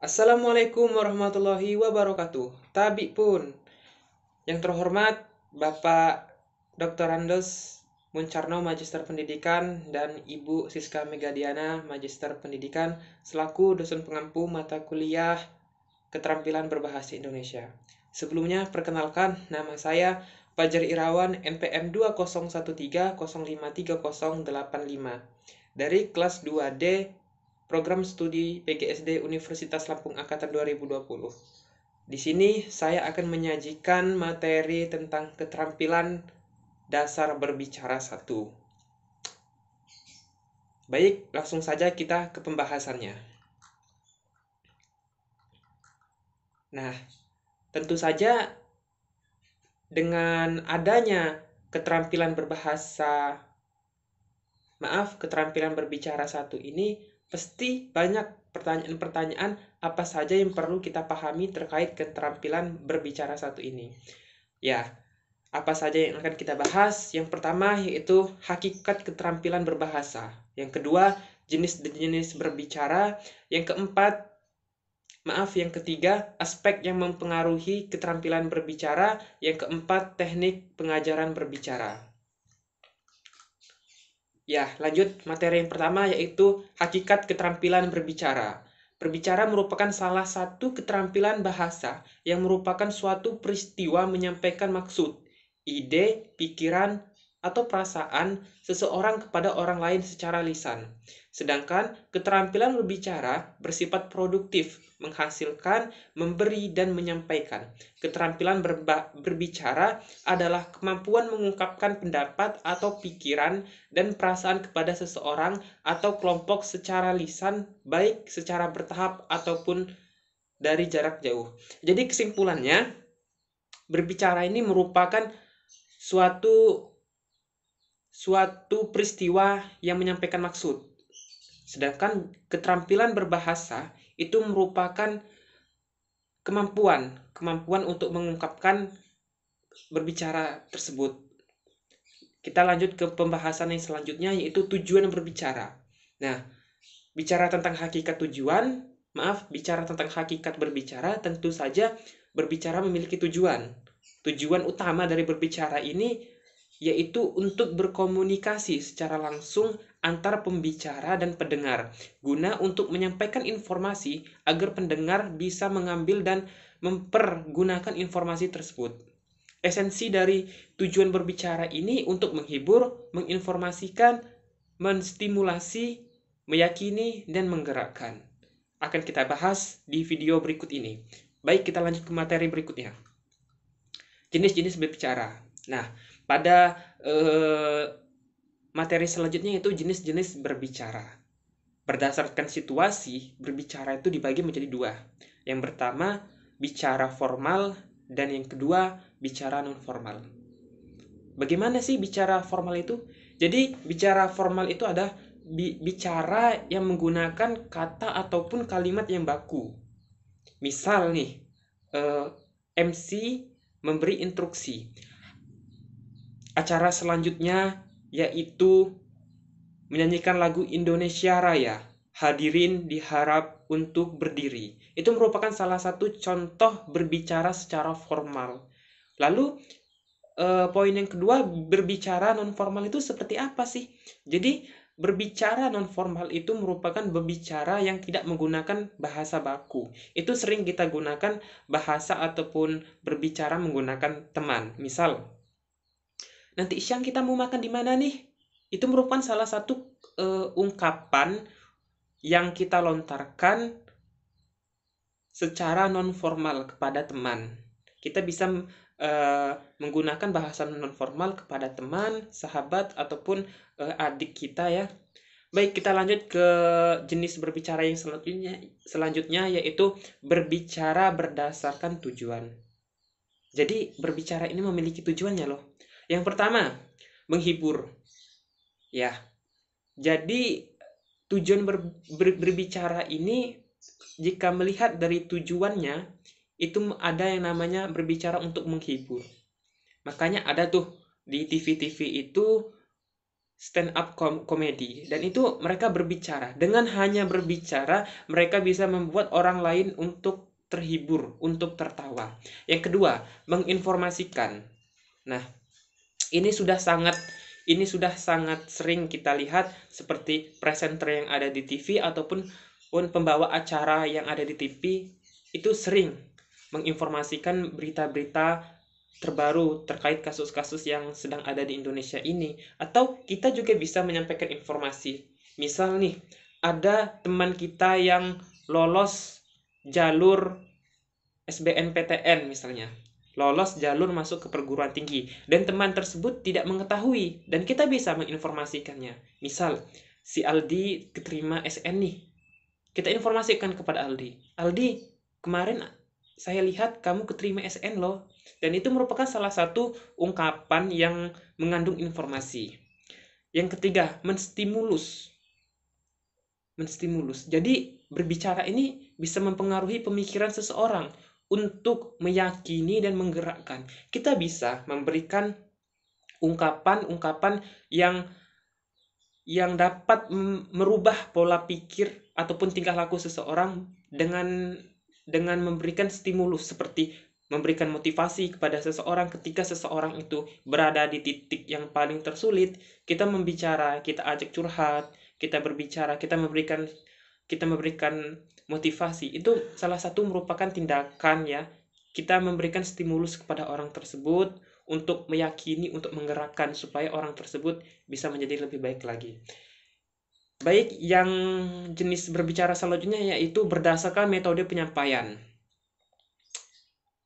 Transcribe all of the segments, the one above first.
Assalamualaikum warahmatullahi wabarakatuh. Tabi pun, yang terhormat Bapak Dr. Andes Muncarno, Magister Pendidikan, dan Ibu Siska Megadiana, Magister Pendidikan, selaku dosen pengampu mata kuliah Keterampilan Berbahasa Indonesia. Sebelumnya, perkenalkan, nama saya Fajar Irawan, NPM 2013053085 dari kelas 2D Program Studi PGSD Universitas Lampung Angkatan 2020. Di sini saya akan menyajikan materi tentang keterampilan dasar berbicara 1. Baik, langsung saja kita ke pembahasannya. Nah, tentu saja dengan adanya keterampilan keterampilan berbicara 1 ini, pasti banyak pertanyaan-pertanyaan apa saja yang perlu kita pahami terkait keterampilan berbicara 1 ini. Ya, apa saja yang akan kita bahas? Yang pertama yaitu hakikat keterampilan berbahasa. Yang kedua, jenis-jenis berbicara. Yang ketiga, aspek yang mempengaruhi keterampilan berbicara. Yang keempat, teknik pengajaran berbicara. Ya, lanjut materi yang pertama yaitu hakikat keterampilan berbicara. Berbicara merupakan salah satu keterampilan bahasa yang merupakan suatu peristiwa menyampaikan maksud, ide, pikiran, atau perasaan seseorang kepada orang lain secara lisan. Sedangkan keterampilan berbicara bersifat produktif, menghasilkan, memberi, dan menyampaikan. Keterampilan berbicara adalah kemampuan mengungkapkan pendapat atau pikiran dan perasaan kepada seseorang atau kelompok secara lisan, baik secara bertahap ataupun dari jarak jauh. Jadi kesimpulannya, berbicara ini merupakan suatu peristiwa yang menyampaikan maksud. Sedangkan keterampilan berbahasa itu merupakan kemampuan untuk mengungkapkan berbicara tersebut. Kita lanjut ke pembahasan yang selanjutnya yaitu tujuan berbicara. Nah, bicara tentang hakikat berbicara, tentu saja berbicara memiliki tujuan. Tujuan utama dari berbicara ini yaitu untuk berkomunikasi secara langsung antara pembicara dan pendengar, guna untuk menyampaikan informasi agar pendengar bisa mengambil dan mempergunakan informasi tersebut. Esensi dari tujuan berbicara ini untuk menghibur, menginformasikan, menstimulasi, meyakini, dan menggerakkan. Akan kita bahas di video berikut ini. Baik, kita lanjut ke materi berikutnya. Jenis-jenis berbicara. Nah, pada materi selanjutnya itu jenis-jenis berbicara. Berdasarkan situasi, berbicara itu dibagi menjadi 2. Yang pertama, bicara formal, dan yang kedua, bicara non-formal. Bagaimana sih bicara formal itu? Jadi, bicara formal itu adalah bicara yang menggunakan kata ataupun kalimat yang baku. Misal nih, MC memberi instruksi. Acara selanjutnya yaitu menyanyikan lagu Indonesia Raya. Hadirin diharap untuk berdiri. Itu merupakan salah satu contoh berbicara secara formal. Lalu poin yang kedua, berbicara non-formal itu seperti apa sih? Jadi berbicara non-formal itu merupakan berbicara yang tidak menggunakan bahasa baku. Itu sering kita gunakan bahasa ataupun berbicara menggunakan teman. Misal, nanti siang kita mau makan di mana nih? Itu merupakan salah satu ungkapan yang kita lontarkan secara non-formal kepada teman. Kita bisa menggunakan bahasa non-formal kepada teman, sahabat, ataupun adik kita ya. Baik, kita lanjut ke jenis berbicara yang selanjutnya yaitu berbicara berdasarkan tujuan. Jadi berbicara ini memiliki tujuannya loh. Yang pertama, menghibur. Ya. Jadi tujuan berbicara ini, jika melihat dari tujuannya, itu ada yang namanya berbicara untuk menghibur. Makanya ada tuh di TV-TV itu stand up comedy, dan itu mereka berbicara. Dengan hanya berbicara, mereka bisa membuat orang lain untuk terhibur, untuk tertawa. Yang kedua, menginformasikan. Nah, ini sudah sangat sering kita lihat seperti presenter yang ada di TV ataupun pembawa acara yang ada di TV itu sering menginformasikan berita-berita terbaru terkait kasus-kasus yang sedang ada di Indonesia ini. Atau kita juga bisa menyampaikan informasi. Misal nih, ada teman kita yang lolos jalur SBMPTN misalnya, lolos jalur masuk ke perguruan tinggi, dan teman tersebut tidak mengetahui, dan kita bisa menginformasikannya. Misal, si Aldi keterima SN nih, kita informasikan kepada Aldi, Aldi, kemarin saya lihat kamu keterima SN loh. Dan itu merupakan salah satu ungkapan yang mengandung informasi. Yang ketiga, menstimulus. Jadi berbicara ini bisa mempengaruhi pemikiran seseorang untuk meyakini dan menggerakkan. Kita bisa memberikan ungkapan-ungkapan yang dapat merubah pola pikir ataupun tingkah laku seseorang dengan memberikan stimulus, seperti memberikan motivasi kepada seseorang ketika seseorang itu berada di titik yang paling tersulit. Kita membicara, kita ajak curhat, kita berbicara, kita memberikan motivasi. Itu salah satu merupakan tindakan ya. Kita memberikan stimulus kepada orang tersebut untuk meyakini, untuk menggerakkan supaya orang tersebut bisa menjadi lebih baik lagi. Baik, yang jenis berbicara selanjutnya yaitu berdasarkan metode penyampaian.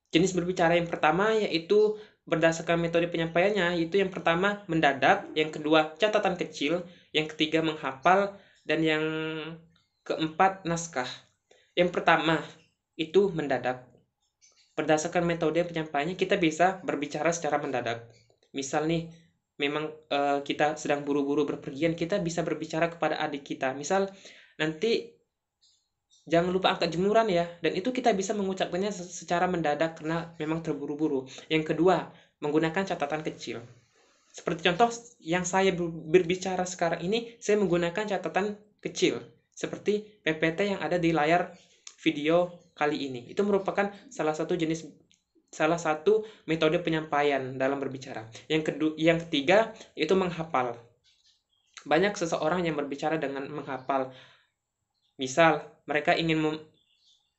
Jenis berbicara yang pertama yaitu berdasarkan metode penyampaiannya, yaitu yang pertama mendadak, yang kedua catatan kecil, yang ketiga menghafal, dan yang keempat naskah. Yang pertama itu mendadak. Berdasarkan metode penyampaiannya kita bisa berbicara secara mendadak. Misal nih, memang kita sedang buru-buru berpergian, kita bisa berbicara kepada adik kita. Misal, nanti jangan lupa angkat jemuran ya. Dan itu kita bisa mengucapkannya secara mendadak karena memang terburu-buru. Yang kedua, menggunakan catatan kecil. Seperti contoh yang saya berbicara sekarang ini, saya menggunakan catatan kecil. Seperti PPT yang ada di layar video kali ini. Itu merupakan salah satu metode penyampaian dalam berbicara. Yang ketiga, yaitu menghafal. Banyak seseorang yang berbicara dengan menghafal. Misal, mereka ingin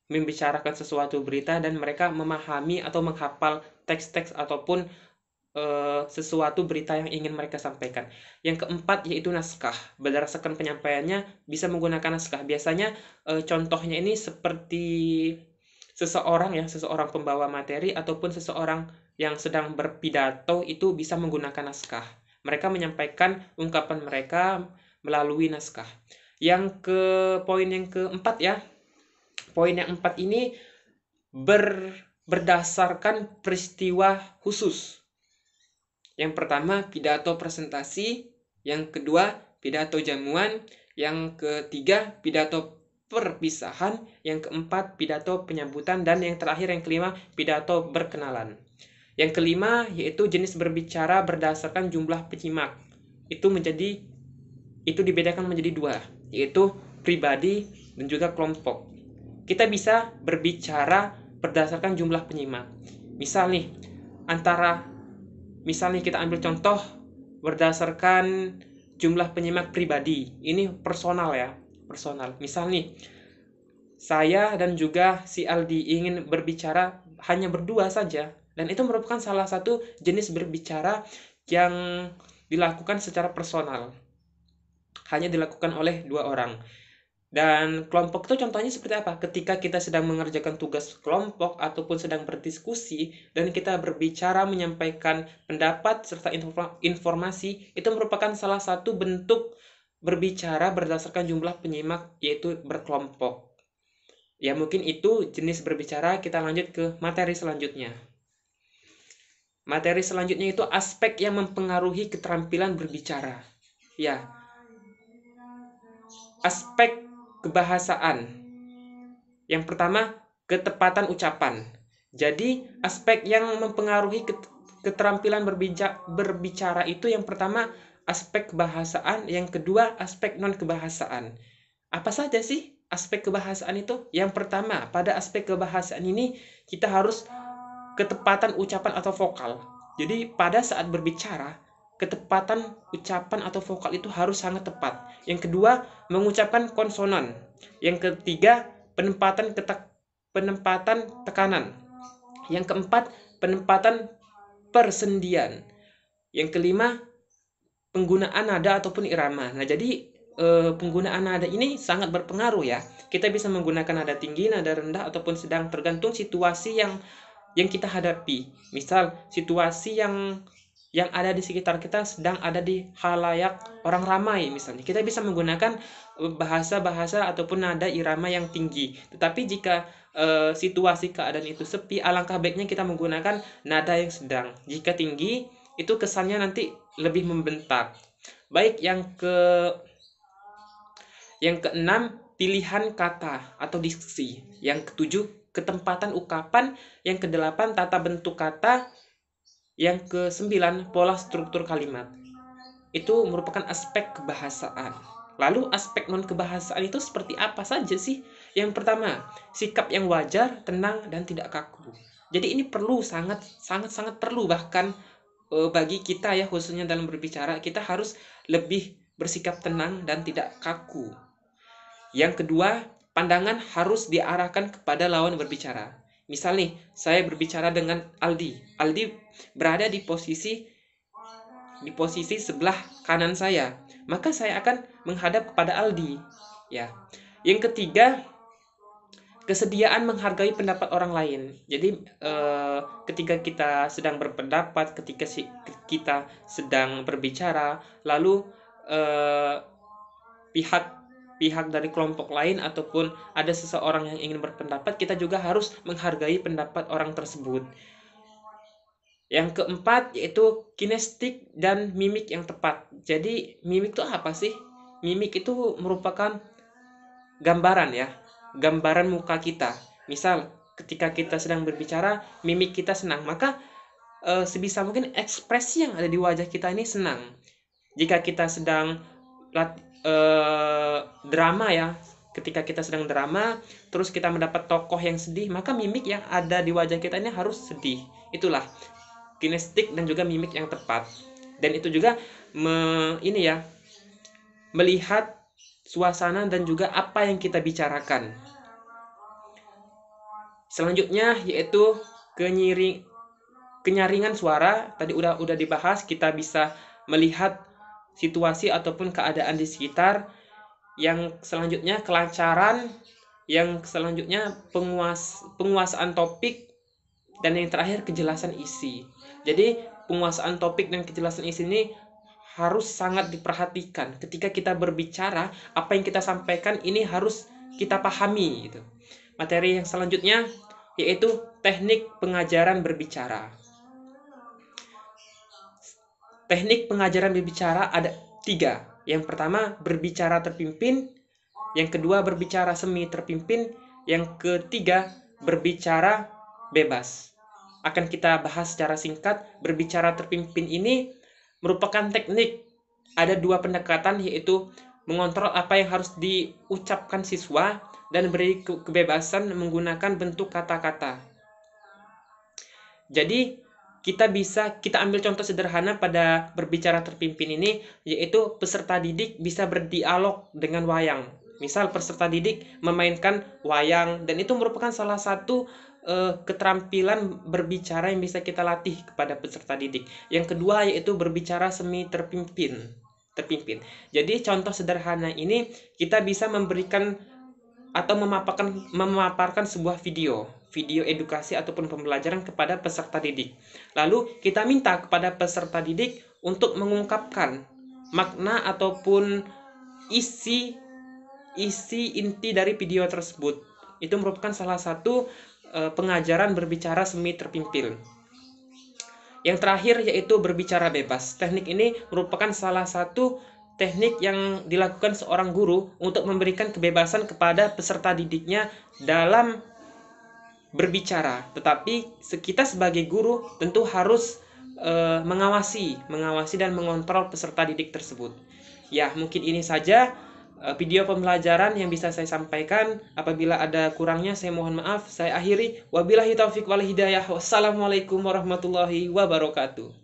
membicarakan sesuatu berita dan mereka memahami atau menghafal teks-teks ataupun sesuatu berita yang ingin mereka sampaikan. Yang keempat yaitu naskah. Berdasarkan penyampaiannya bisa menggunakan naskah. Biasanya contohnya ini seperti seseorang pembawa materi ataupun seseorang yang sedang berpidato itu bisa menggunakan naskah. Mereka menyampaikan ungkapan mereka melalui naskah. Poin yang keempat ya. Poin yang keempat ini berdasarkan peristiwa khusus. Yang pertama, pidato presentasi. Yang kedua, pidato jamuan. Yang ketiga, pidato perpisahan. Yang keempat, pidato penyambutan. Dan yang terakhir, yang kelima, pidato berkenalan. Yang kelima, yaitu jenis berbicara berdasarkan jumlah penyimak. Itu dibedakan menjadi dua, yaitu pribadi dan juga kelompok. Kita bisa berbicara berdasarkan jumlah penyimak. Misal nih, kita ambil contoh berdasarkan jumlah penyimak pribadi. Ini personal ya, personal. Misal nih, saya dan juga si Aldi ingin berbicara hanya berdua saja. Dan itu merupakan salah satu jenis berbicara yang dilakukan secara personal. Hanya dilakukan oleh dua orang. Dan kelompok itu contohnya seperti apa? Ketika kita sedang mengerjakan tugas kelompok ataupun sedang berdiskusi dan kita berbicara, menyampaikan pendapat serta informasi, itu merupakan salah satu bentuk berbicara berdasarkan jumlah penyimak, yaitu berkelompok. Ya mungkin itu jenis berbicara. Kita lanjut ke materi selanjutnya. Materi selanjutnya itu aspek yang mempengaruhi keterampilan berbicara. Ya, aspek kebahasaan. Yang pertama, ketepatan ucapan. Jadi, aspek yang mempengaruhi keterampilan berbicara itu yang pertama aspek kebahasaan, yang kedua aspek non-kebahasaan. Apa saja sih aspek kebahasaan itu? Yang pertama, pada aspek kebahasaan ini kita harus ketepatan ucapan atau vokal. Jadi pada saat berbicara, ketepatan ucapan atau vokal itu harus sangat tepat. Yang kedua, mengucapkan konsonan. Yang ketiga, penempatan tekanan. Yang keempat, penempatan persendian. Yang kelima, penggunaan nada ataupun irama. Nah, jadi penggunaan nada ini sangat berpengaruh ya. Kita bisa menggunakan nada tinggi, nada rendah ataupun sedang, tergantung situasi yang kita hadapi. Misal situasi yang ada di sekitar kita sedang ada di halayak orang ramai misalnya. Kita bisa menggunakan bahasa-bahasa ataupun nada irama yang tinggi. Tetapi jika situasi keadaan itu sepi, alangkah baiknya kita menggunakan nada yang sedang. Jika tinggi, itu kesannya nanti lebih membentak. Baik, yang keenam, pilihan kata atau diksi. Yang ketujuh, ketempatan ungkapan. Yang kedelapan, tata bentuk kata. Yang kesembilan, pola struktur kalimat. Itu merupakan aspek kebahasaan. Lalu aspek non-kebahasaan itu seperti apa saja sih? Yang pertama, sikap yang wajar, tenang, dan tidak kaku. Jadi ini perlu, sangat perlu, bahkan bagi kita ya, khususnya dalam berbicara, kita harus lebih bersikap tenang dan tidak kaku. Yang kedua, pandangan harus diarahkan kepada lawan berbicara. Misal nih, saya berbicara dengan Aldi. Aldi berada di posisi sebelah kanan saya, maka saya akan menghadap kepada Aldi. Ya. Yang ketiga, kesediaan menghargai pendapat orang lain. Jadi ketika kita sedang berpendapat, ketika kita sedang berbicara, lalu pihak dari kelompok lain ataupun ada seseorang yang ingin berpendapat, kita juga harus menghargai pendapat orang tersebut. Yang keempat yaitu kinestetik dan mimik yang tepat. Jadi mimik itu apa sih? Mimik itu merupakan gambaran ya, gambaran muka kita. Misal ketika kita sedang berbicara, mimik kita senang, maka sebisa mungkin ekspresi yang ada di wajah kita ini senang. Jika kita sedang drama ya, ketika kita sedang drama terus kita mendapat tokoh yang sedih, maka mimik yang ada di wajah kita ini harus sedih. Itulah kinestetik dan juga mimik yang tepat. Dan itu juga melihat suasana dan juga apa yang kita bicarakan. Selanjutnya yaitu kenyaringan suara. Tadi udah dibahas, kita bisa melihat situasi ataupun keadaan di sekitar. Yang selanjutnya kelancaran, yang selanjutnya penguasaan topik, dan yang terakhir kejelasan isi. Jadi penguasaan topik dan kejelasan isi ini harus sangat diperhatikan. Ketika kita berbicara, apa yang kita sampaikan ini harus kita pahami gitu. Materi yang selanjutnya yaitu teknik pengajaran berbicara. Teknik pengajaran berbicara ada 3. Yang pertama, berbicara terpimpin. Yang kedua, berbicara semi terpimpin. Yang ketiga, berbicara bebas. Akan kita bahas secara singkat. Berbicara terpimpin ini merupakan teknik. Ada 2 pendekatan, yaitu mengontrol apa yang harus diucapkan siswa dan beri kebebasan menggunakan bentuk kata-kata. Jadi kita ambil contoh sederhana pada berbicara terpimpin ini, yaitu peserta didik bisa berdialog dengan wayang. Misal peserta didik memainkan wayang, dan itu merupakan salah satu keterampilan berbicara yang bisa kita latih kepada peserta didik. Yang kedua yaitu berbicara semi terpimpin. Jadi contoh sederhana ini kita bisa memberikan atau memaparkan sebuah video edukasi ataupun pembelajaran kepada peserta didik. Lalu kita minta kepada peserta didik untuk mengungkapkan makna ataupun isi inti dari video tersebut. Itu merupakan salah satu pengajaran berbicara semi terpimpin. Yang terakhir yaitu berbicara bebas. Teknik ini merupakan salah satu teknik yang dilakukan seorang guru untuk memberikan kebebasan kepada peserta didiknya dalam berbicara. Tetapi kita sebagai guru tentu harus mengawasi dan mengontrol peserta didik tersebut. Ya, mungkin ini saja video pembelajaran yang bisa saya sampaikan. Apabila ada kurangnya saya mohon maaf. Saya akhiri. Wabillahi taufiq wal hidayah. Wassalamualaikum warahmatullahi wabarakatuh.